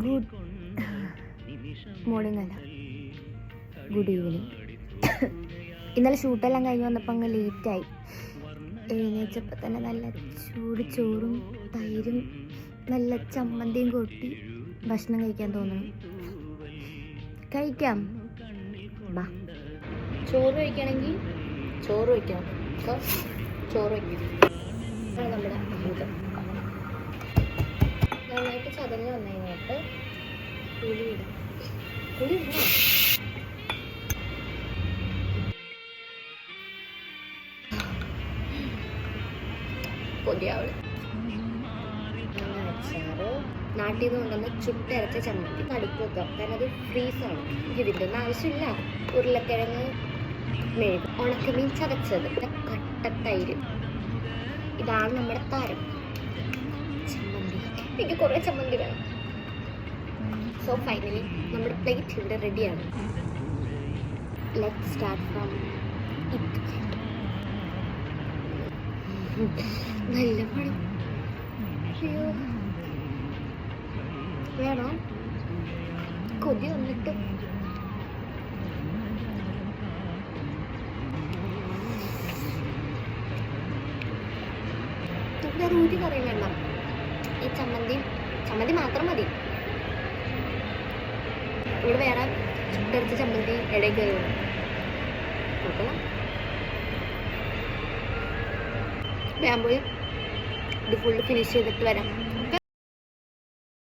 Good morning അല്ല, good evening. ഇന്നലെ ഷൂട്ടെല്ലാം കഴിഞ്ഞ് വന്നപ്പോൾ അങ്ങ് ലേറ്റായി. എഴുന്നേച്ചപ്പോൾ തന്നെ നല്ല ചൂട് ചോറും തൈരും നല്ല ചമ്മന്തിയും കൂട്ടി ഭക്ഷണം കഴിക്കാൻ തോന്നുന്നു. കഴിക്കാം, ബാ. ചോറ് കഴിക്കണമെങ്കിൽ ചോറ് വയ്ക്കണം. ചോറ് വയ്ക്കണം. നമ്മുടെ അമൃതം നന്നായിട്ട് ചതഞ്ഞ് വന്നു കഴിഞ്ഞിട്ട് പുളി ഇടാം. പുളി ഇടണം. പൊതിയാവള് അച്ചാറ്, നാട്ടിൽ നിന്ന് കൊണ്ടുവന്ന് ചുട്ടരച്ച ചമ്മന്തി നടുക്ക് വെക്കാം. കാരണം അത് ഫ്രീസാണ്. ഇതിൻ്റെ ഒന്നും ആവശ്യമില്ല. ഉരുളക്കിഴങ്ങ് മെഴുകും, ഉണക്കമീൻ ചതച്ചത്, കട്ടത്തൈര്. ഇതാണ് നമ്മുടെ താരം. ചമ്മന്തി, എനിക്ക് കുറേ ചമ്മന്തി വേണം. സോ ഫൈനലി നമ്മുടെ പ്ലേറ്റ് ഇവിടെ റെഡിയാണ്. Let's start from it. നല്ല മണം. അയ്യോ, വേണോ? കൊതി വന്നിട്ട് വേറെ ഊറ്റി കറിയും വേണ്ട. ഈ ചമ്മന്തി മാത്രം മതി. ഇവിടെ വേറെ ചുട്ടരച്ച ചമ്മന്തി ഇടയിൽ കയറി വേണം. ഞാൻ പോയി ഇത് ഫുള്ള് ഫിനിഷ് ചെയ്തിട്ട് വരാം.